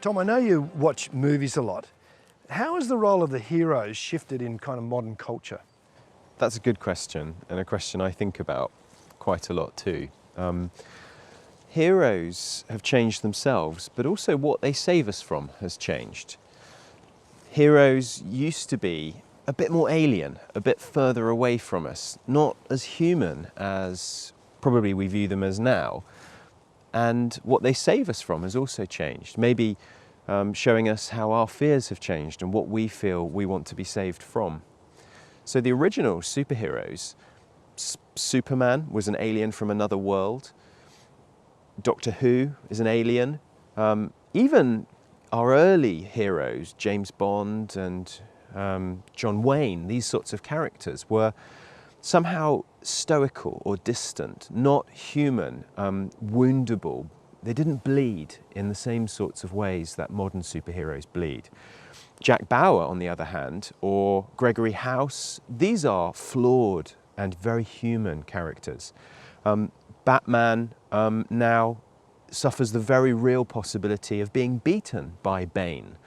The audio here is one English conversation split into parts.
Tom, I know you watch movies a lot. How has the role of the heroes shifted in kind of modern culture? That's a good question, and a question I think about quite a lot too. Heroes have changed themselves, but also what they save us from has changed. Heroes used to be a bit more alien, a bit further away from us, not as human as probably we view them as now. And what they save us from has also changed, maybe showing us how our fears have changed and what we feel we want to be saved from. So the original superheroes, Superman was an alien from another world. Doctor Who is an alien. Even our early heroes, James Bond and John Wayne, these sorts of characters were somehow stoical or distant, not human, woundable. They didn't bleed in the same sorts of ways that modern superheroes bleed. Jack Bauer, on the other hand, or Gregory House, these are flawed and very human characters. Batman now suffers the very real possibility of being beaten by Bane.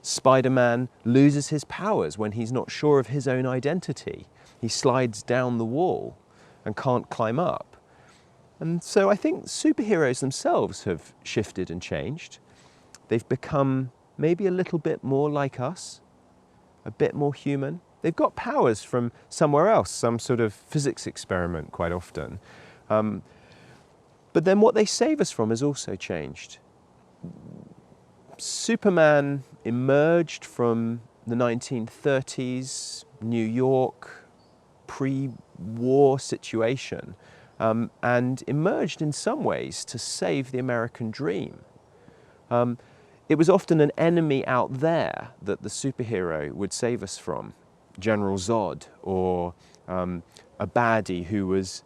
Spider-Man loses his powers when he's not sure of his own identity. He slides down the wall and can't climb up. And so I think superheroes themselves have shifted and changed. They've become maybe a little bit more like us, a bit more human. They've got powers from somewhere else, some sort of physics experiment quite often. But then what they save us from has also changed. Superman emerged from the 1930s, New York, pre-war situation, and emerged in some ways to save the American dream. It was often an enemy out there that the superhero would save us from. General Zod, or a baddie who was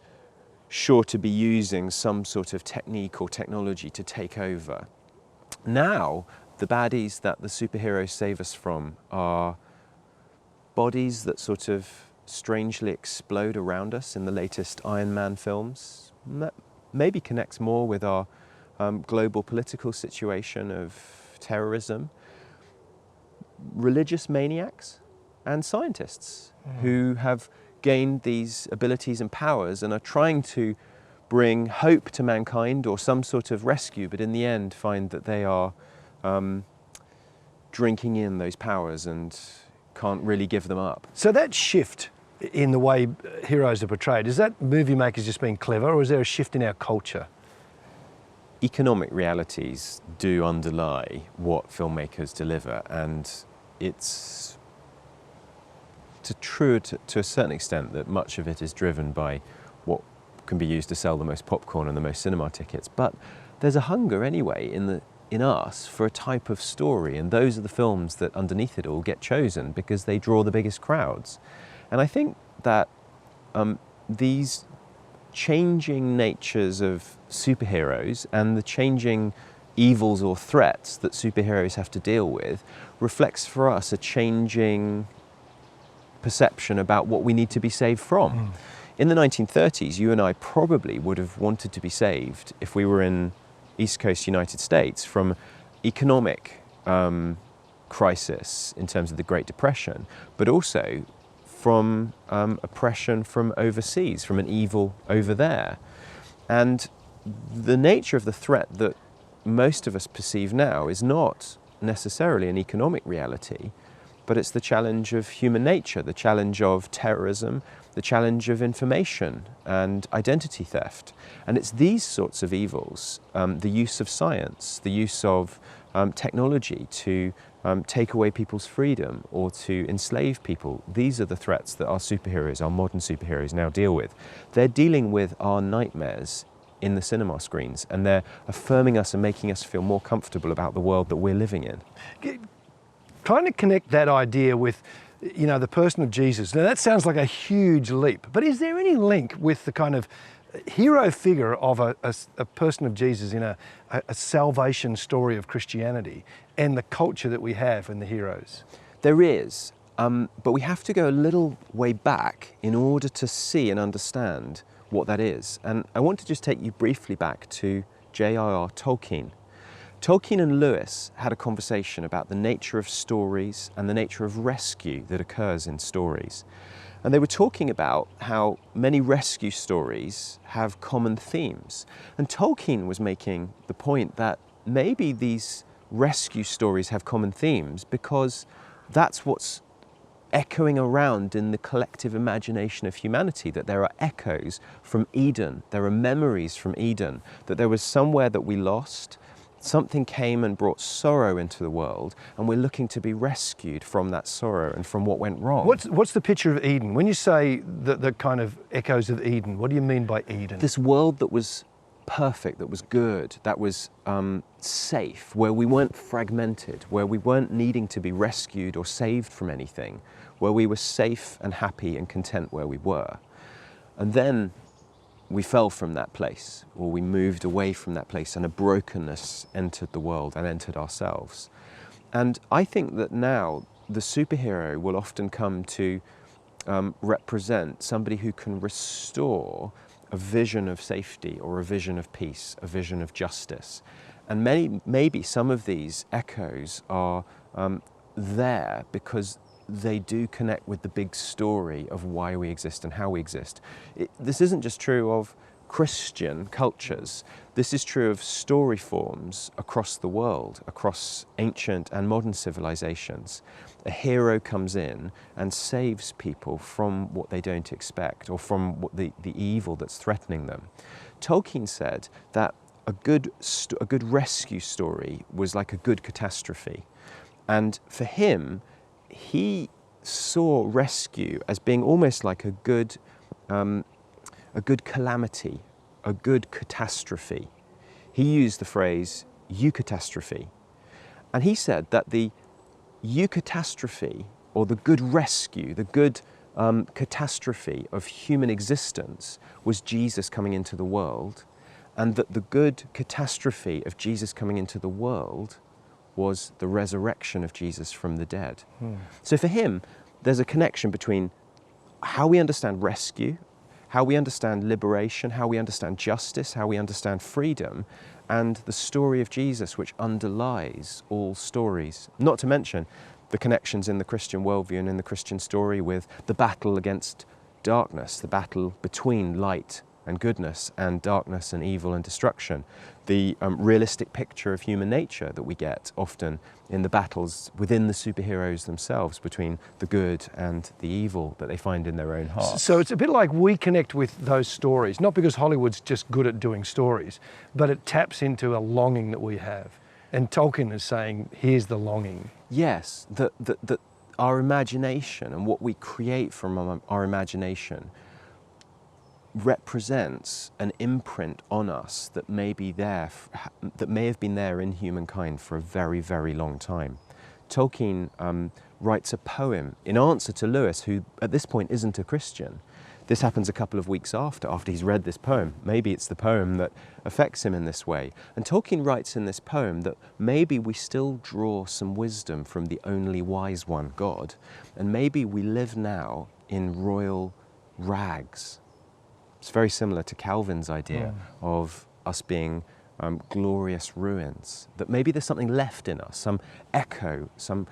sure to be using some sort of technique or technology to take over. Now, the baddies that the superheroes save us from are bodies that sort of strangely explode around us in the latest Iron Man films. That maybe connects more with our global political situation of terrorism. Religious maniacs and scientists who have gained these abilities and powers and are trying to bring hope to mankind or some sort of rescue, but in the end find that they are drinking in those powers and can't really give them up. So that shift in the way heroes are portrayed, is that movie makers just being clever, or is there a shift in our culture? Economic realities do underlie what filmmakers deliver, and it's true to a certain extent that much of it is driven by what can be used to sell the most popcorn and the most cinema tickets. But there's a hunger anyway in us for a type of story, and those are the films that underneath it all get chosen because they draw the biggest crowds. And I think that these changing natures of superheroes and the changing evils or threats that superheroes have to deal with reflects for us a changing perception about what we need to be saved from. In the 1930s, you and I probably would have wanted to be saved, if we were in East Coast United States, from economic crisis in terms of the Great Depression, but also from oppression from overseas, from an evil over there. And the nature of the threat that most of us perceive now is not necessarily an economic reality, but it's the challenge of human nature, the challenge of terrorism, the challenge of information and identity theft. And it's these sorts of evils, the use of science, the use of technology to take away people's freedom or to enslave people. These are the threats that our superheroes, our modern superheroes, now deal with. They're dealing with our nightmares in the cinema screens, and they're affirming us and making us feel more comfortable about the world that we're living in. Trying to connect that idea with, you know, the person of Jesus. Now that sounds like a huge leap, but is there any link with the kind of hero figure of a person of Jesus in a salvation story of Christianity and the culture that we have in the heroes? There is, but we have to go a little way back in order to see and understand what that is. And I want to just take you briefly back to J.R.R. Tolkien. Tolkien and Lewis had a conversation about the nature of stories and the nature of rescue that occurs in stories. And they were talking about how many rescue stories have common themes. And Tolkien was making the point that maybe these rescue stories have common themes because that's what's echoing around in the collective imagination of humanity, that there are echoes from Eden, there are memories from Eden, that there was somewhere that we lost, something came and brought sorrow into the world, and we're looking to be rescued from that sorrow and from what went wrong. What's the picture of Eden? When you say the kind of echoes of Eden, what do you mean by Eden? This world that was perfect, that was good, that was safe, where we weren't fragmented, where we weren't needing to be rescued or saved from anything, where we were safe and happy and content where we were. And then we fell from that place, or we moved away from that place, and a brokenness entered the world and entered ourselves. And I think that now the superhero will often come to represent somebody who can restore a vision of safety or a vision of peace, a vision of justice. And maybe some of these echoes are there because they do connect with the big story of why we exist and how we exist. This isn't just true of Christian cultures. This is true of story forms across the world, across ancient and modern civilizations. A hero comes in and saves people from what they don't expect or from what the evil that's threatening them. Tolkien said that a good rescue story was like a good catastrophe. And for him, he saw rescue as being almost like a good calamity, a good catastrophe. He used the phrase eucatastrophe. And he said that the eucatastrophe, or the good rescue, the good catastrophe of human existence was Jesus coming into the world, and that the good catastrophe of Jesus coming into the world was the resurrection of Jesus from the dead. So for him, there's a connection between how we understand rescue, how we understand liberation, how we understand justice, how we understand freedom, and the story of Jesus, which underlies all stories. Not to mention the connections in the Christian worldview and in the Christian story with the battle against darkness, the battle between light and goodness and darkness and evil and destruction. The realistic picture of human nature that we get often in the battles within the superheroes themselves between the good and the evil that they find in their own heart. So it's a bit like we connect with those stories, not because Hollywood's just good at doing stories, but it taps into a longing that we have. And Tolkien is saying, here's the longing. Yes, that our imagination and what we create from our imagination represents an imprint on us that may be there, that may have been there in humankind for a very, very long time. Tolkien writes a poem in answer to Lewis, who at this point isn't a Christian. This happens a couple of weeks after he's read this poem. Maybe it's the poem that affects him in this way. And Tolkien writes in this poem that maybe we still draw some wisdom from the only wise one, God, and maybe we live now in royal rags. It's very similar to Calvin's idea of us being glorious ruins, that maybe there's something left in us, some echo, some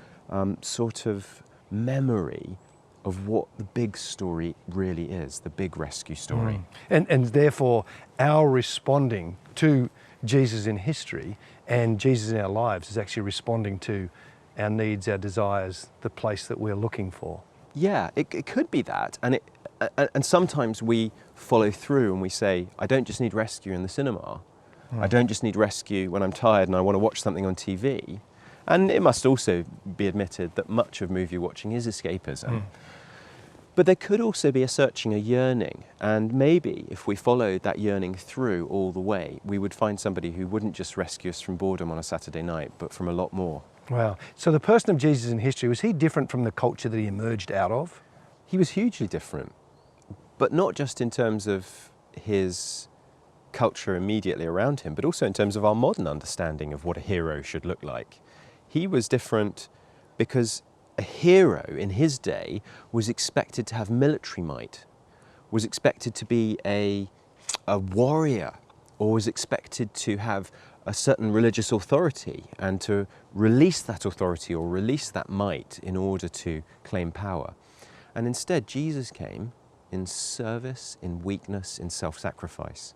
sort of memory of what the big story really is, the big rescue story. And therefore, our responding to Jesus in history and Jesus in our lives is actually responding to our needs, our desires, the place that we're looking for. Yeah, it could be that. And sometimes we follow through and we say, I don't just need rescue in the cinema. I don't just need rescue when I'm tired and I want to watch something on TV. And it must also be admitted that much of movie watching is escapism. But there could also be a searching, a yearning. And maybe if we followed that yearning through all the way, we would find somebody who wouldn't just rescue us from boredom on a Saturday night, but from a lot more. Wow. So the person of Jesus in history, was he different from the culture that he emerged out of? He was hugely different, but not just in terms of his culture immediately around him, but also in terms of our modern understanding of what a hero should look like. He was different because a hero in his day was expected to have military might, was expected to be a warrior or was expected to have a certain religious authority and to release that authority or release that might in order to claim power. And instead, Jesus came in service, in weakness, in self-sacrifice.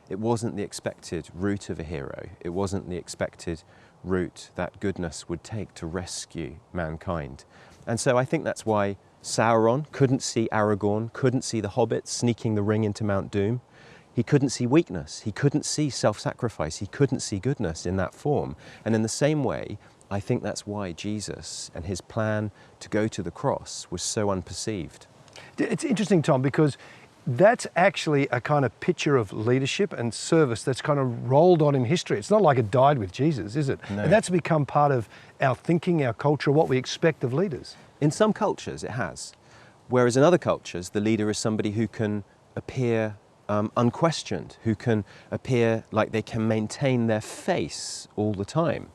It wasn't the expected route of a hero. It wasn't the expected route that goodness would take to rescue mankind. And so I think that's why Sauron couldn't see Aragorn, couldn't see the hobbits sneaking the ring into Mount Doom. He couldn't see weakness. He couldn't see self-sacrifice. He couldn't see goodness in that form. And in the same way, I think that's why Jesus and his plan to go to the cross was so unperceived. It's interesting, Tom, because that's actually a kind of picture of leadership and service that's kind of rolled on in history. It's not like it died with Jesus, is it? No. And that's become part of our thinking, our culture, what we expect of leaders. In some cultures, it has. Whereas in other cultures, the leader is somebody who can appear unquestioned, who can appear like they can maintain their face all the time.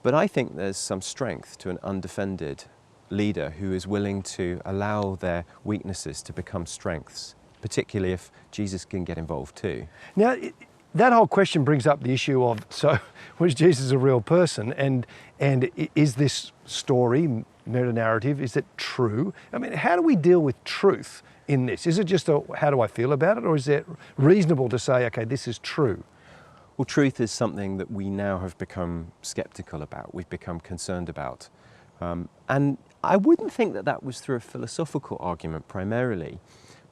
But I think there's some strength to an undefended leader who is willing to allow their weaknesses to become strengths, particularly if Jesus can get involved too. Now, that whole question brings up the issue of, so was Jesus a real person? And is this story, meta-narrative, is it true? I mean, how do we deal with truth in this? Is it just a, how do I feel about it? Or is it reasonable to say, okay, this is true? Well, truth is something that we now have become skeptical about, we've become concerned about. And I wouldn't think that that was through a philosophical argument primarily.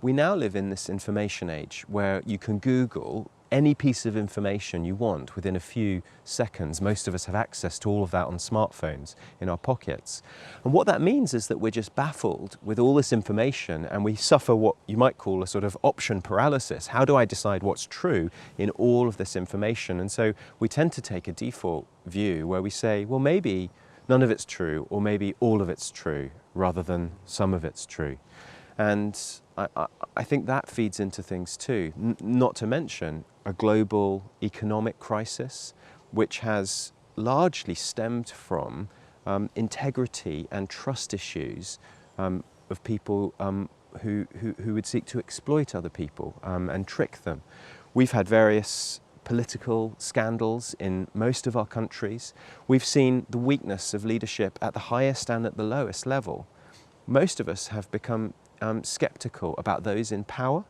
We now live in this information age where you can Google any piece of information you want within a few seconds. Most of us have access to all of that on smartphones in our pockets. And what that means is that we're just baffled with all this information and we suffer what you might call a sort of option paralysis. How do I decide what's true in all of this information? And so we tend to take a default view where we say, well, maybe none of it's true, or maybe all of it's true, rather than some of it's true. And I think that feeds into things too, not to mention a global economic crisis, which has largely stemmed from integrity and trust issues of people who would seek to exploit other people and trick them. We've had various political scandals in most of our countries. We've seen the weakness of leadership at the highest and at the lowest level. Most of us have become skeptical about those in power,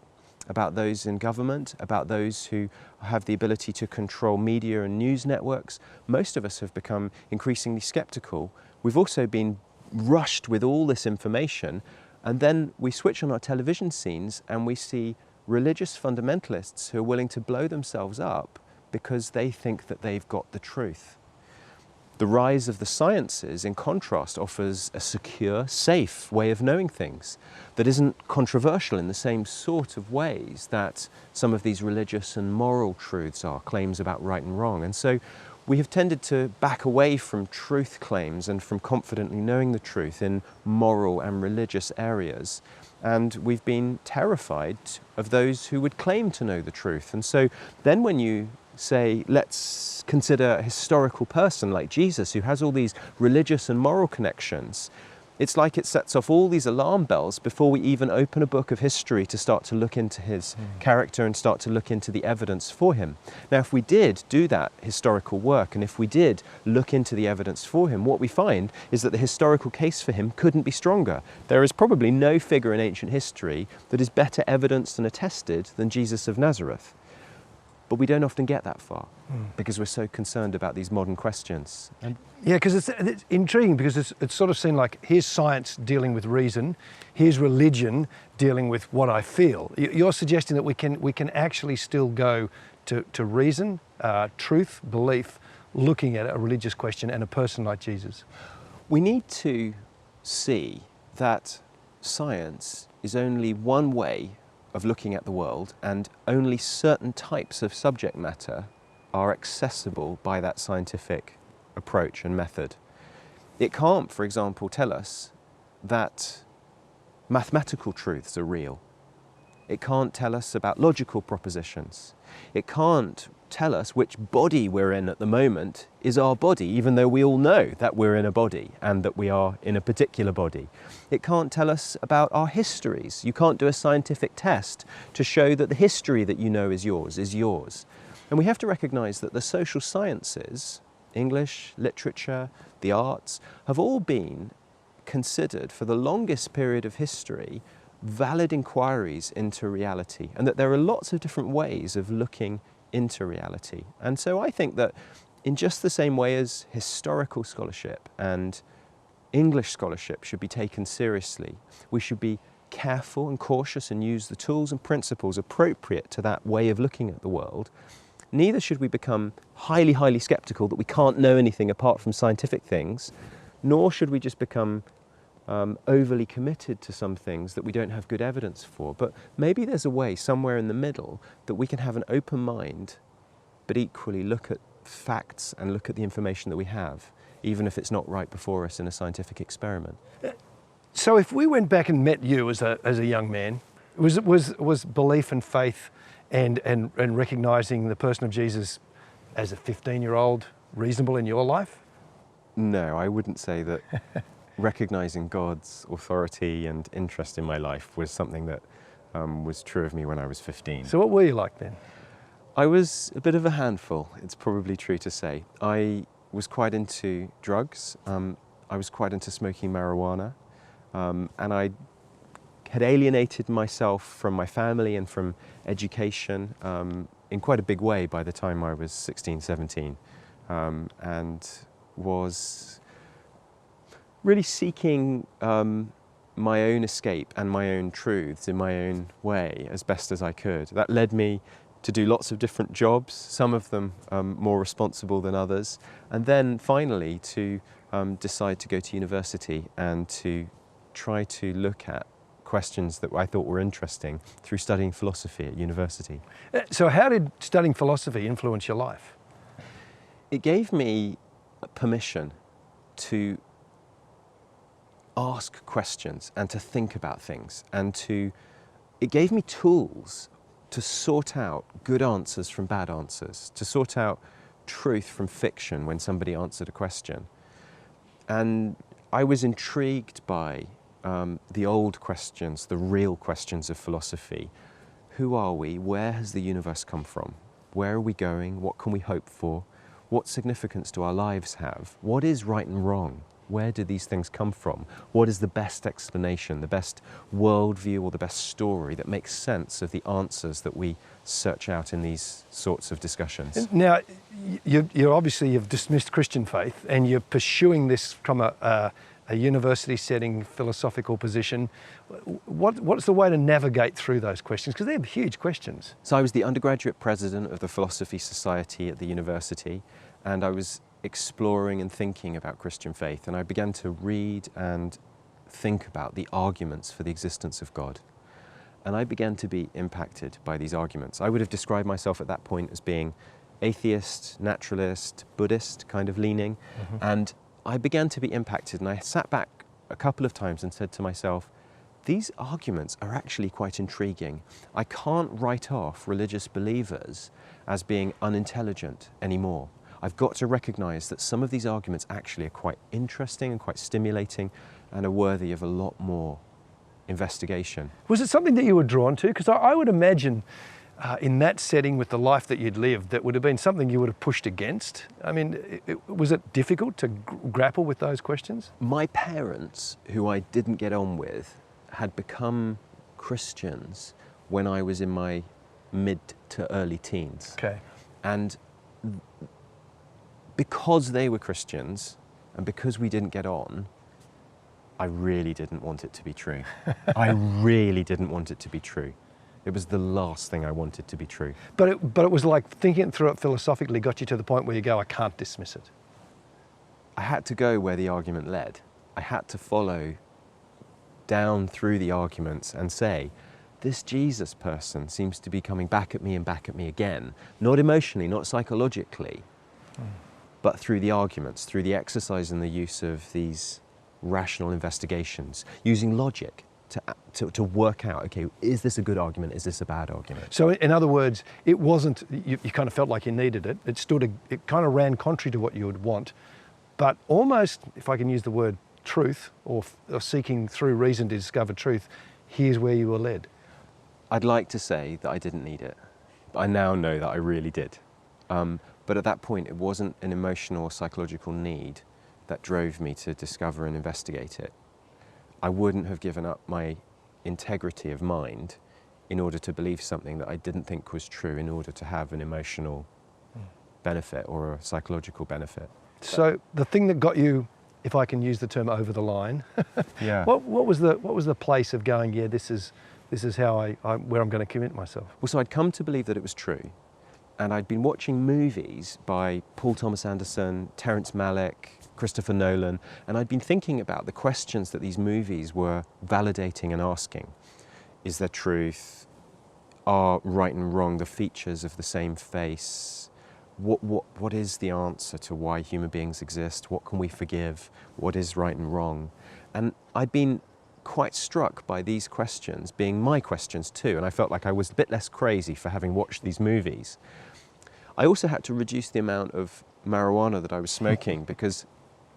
about those in government, about those who have the ability to control media and news networks. Most of us have become increasingly skeptical. We've also been rushed with all this information, and then we switch on our television scenes and we see religious fundamentalists who are willing to blow themselves up because they think that they've got the truth. The rise of the sciences, in contrast, offers a secure, safe way of knowing things that isn't controversial in the same sort of ways that some of these religious and moral truths are, claims about right and wrong. And so we have tended to back away from truth claims and from confidently knowing the truth in moral and religious areas. And we've been terrified of those who would claim to know the truth. And so then when you say, let's consider a historical person like Jesus who has all these religious and moral connections, it's like it sets off all these alarm bells before we even open a book of history to start to look into his character and start to look into the evidence for him. Now, if we did do that historical work, and if we did look into the evidence for him, what we find is that the historical case for him couldn't be stronger. There is probably no figure in ancient history that is better evidenced and attested than Jesus of Nazareth. But we don't often get that far because we're so concerned about these modern questions. Yeah, because it's intriguing, because it's sort of seen like, here's science dealing with reason, here's religion dealing with what I feel. You're suggesting that we can actually still go to reason, truth, belief, looking at a religious question and a person like Jesus. We need to see that science is only one way of looking at the world, and only certain types of subject matter are accessible by that scientific approach and method. It can't, for example, tell us that mathematical truths are real. It can't tell us about logical propositions. It can't tell us which body we're in at the moment is our body, even though we all know that we're in a body and that we are in a particular body. It can't tell us about our histories. You can't do a scientific test to show that the history that you know is yours is yours. And we have to recognise that the social sciences, English, literature, the arts, have all been considered for the longest period of history valid inquiries into reality, and that there are lots of different ways of looking into reality. And so I think that in just the same way as historical scholarship and English scholarship should be taken seriously, we should be careful and cautious and use the tools and principles appropriate to that way of looking at the world. Neither should we become highly, highly sceptical that we can't know anything apart from scientific things, nor should we just become overly committed to some things that we don't have good evidence for. But maybe there's a way somewhere in the middle that we can have an open mind, but equally look at facts and look at the information that we have, even if it's not right before us in a scientific experiment. So if we went back and met you as a young man, was belief and faith and recognising the person of Jesus as a 15-year-old reasonable in your life? No, I wouldn't say that recognising God's authority and interest in my life was something that was true of me when I was 15. So what were you like then? I was a bit of a handful, it's probably true to say. I was quite into drugs, I was quite into smoking marijuana, and I had alienated myself from my family and from education in quite a big way by the time I was 16, 17, and was really seeking my own escape and my own truths in my own way as best as I could. That led me to do lots of different jobs, some of them more responsible than others, and then finally to decide to go to university and to try to look at questions that I thought were interesting through studying philosophy at university. So how did studying philosophy influence your life? It gave me permission to ask questions and to think about things, and it gave me tools to sort out good answers from bad answers, to sort out truth from fiction when somebody answered a question. And I was intrigued by the old questions, the real questions of philosophy. Who are we? Where has the universe come from? Where are we going? What can we hope for? What significance do our lives have? What is right and wrong? Where do these things come from? What is the best explanation, the best worldview, or the best story that makes sense of the answers that we search out in these sorts of discussions? Now, you've dismissed Christian faith and you're pursuing this from a university setting philosophical position. What's the way to navigate through those questions? Because they're huge questions. So I was the undergraduate president of the Philosophy Society at the university, and I was exploring and thinking about Christian faith, and I began to read and think about the arguments for the existence of God. And I began to be impacted by these arguments. I would have described myself at that point as being atheist, naturalist, Buddhist kind of leaning, and I began to be impacted, and I sat back a couple of times and said to myself, these arguments are actually quite intriguing. I can't write off religious believers as being unintelligent anymore. I've got to recognise that some of these arguments actually are quite interesting and quite stimulating and are worthy of a lot more investigation. Was it something that you were drawn to? Because I would imagine in that setting with the life that you'd lived, that would have been something you would have pushed against. I mean, was it difficult to grapple with those questions? My parents, who I didn't get on with, had become Christians when I was in my mid to early teens. Okay. And because they were Christians and because we didn't get on, I really didn't want it to be true. I really didn't want it to be true. It was the last thing I wanted to be true. But it was like thinking through it philosophically got you to the point where you go, I can't dismiss it. I had to go where the argument led. I had to follow down through the arguments and say, this Jesus person seems to be coming back at me and back at me again. Not emotionally, not psychologically, but through the arguments, through the exercise and the use of these rational investigations, using logic to work out, okay, is this a good argument? Is this a bad argument? So in other words, it wasn't, you kind of felt like you needed it. It kind of ran contrary to what you would want, but almost, if I can use the word truth, or seeking through reason to discover truth, here's where you were led. I'd like to say that I didn't need it, but I now know that I really did. But at that point, it wasn't an emotional or psychological need that drove me to discover and investigate it. I wouldn't have given up my integrity of mind in order to believe something that I didn't think was true in order to have an emotional benefit or a psychological benefit. So the thing that got you, if I can use the term, over the line, Yeah. what was the place of going, yeah, this is how where I'm going to commit myself? Well, so I'd come to believe that it was true, and I'd been watching movies by Paul Thomas Anderson, Terrence Malick, Christopher Nolan, and I'd been thinking about the questions that these movies were validating and asking. Is there truth? Are right and wrong the features of the same face? What is the answer to why human beings exist? What can we forgive? What is right and wrong? And I'd been quite struck by these questions being my questions too, and I felt like I was a bit less crazy for having watched these movies. I also had to reduce the amount of marijuana that I was smoking because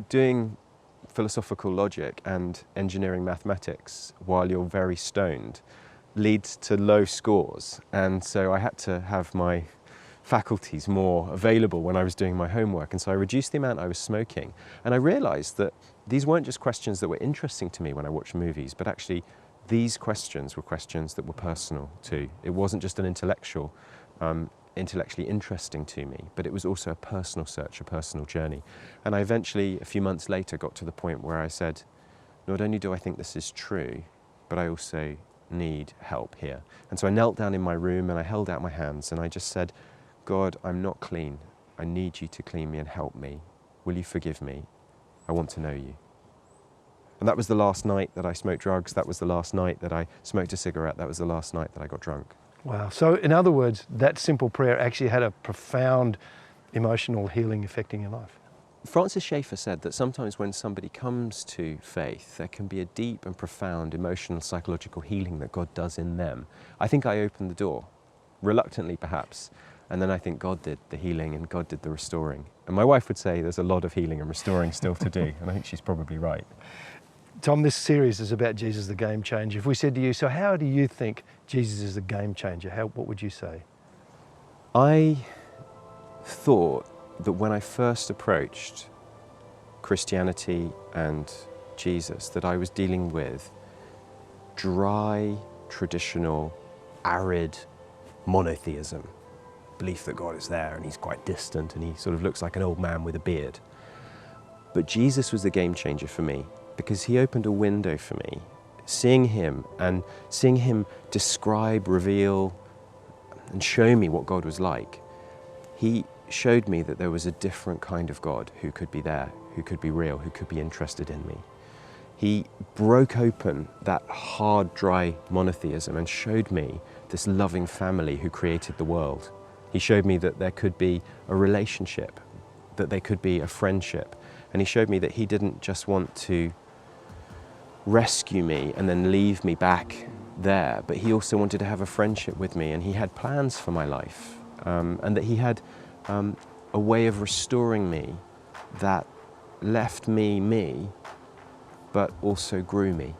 doing philosophical logic and engineering mathematics while you're very stoned leads to low scores, and so I had to have my faculties more available when I was doing my homework, and so I reduced the amount I was smoking. And I realized that these weren't just questions that were interesting to me when I watched movies, but actually these questions were questions that were personal too. It wasn't just an intellectually interesting to me, but it was also a personal search, a personal journey. And I eventually, a few months later, got to the point where I said, not only do I think this is true, but I also need help here. And so I knelt down in my room and I held out my hands and I just said, God, I'm not clean. I need you to clean me and help me. Will you forgive me? I want to know you. And that was the last night that I smoked drugs. That was the last night that I smoked a cigarette. That was the last night that I got drunk. Wow. So in other words, that simple prayer actually had a profound emotional healing effect in your life. Francis Schaeffer said that sometimes when somebody comes to faith, there can be a deep and profound emotional, psychological healing that God does in them. I think I opened the door, reluctantly perhaps, and then I think God did the healing and God did the restoring. And my wife would say there's a lot of healing and restoring still to do, and I think she's probably right. Tom, this series is about Jesus the game changer. If we said to you, so how do you think Jesus is the game changer? What would you say? I thought that when I first approached Christianity and Jesus, that I was dealing with dry, traditional, arid monotheism. Belief that God is there and he's quite distant and he sort of looks like an old man with a beard. But Jesus was the game changer for me because he opened a window for me. Seeing him and seeing him describe, reveal and show me what God was like, he showed me that there was a different kind of God who could be there, who could be real, who could be interested in me. He broke open that hard, dry monotheism and showed me this loving family who created the world. He showed me that there could be a relationship, that there could be a friendship. And he showed me that he didn't just want to rescue me and then leave me back there, but he also wanted to have a friendship with me, and he had plans for my life, and that he had a way of restoring me that left me, but also grew me.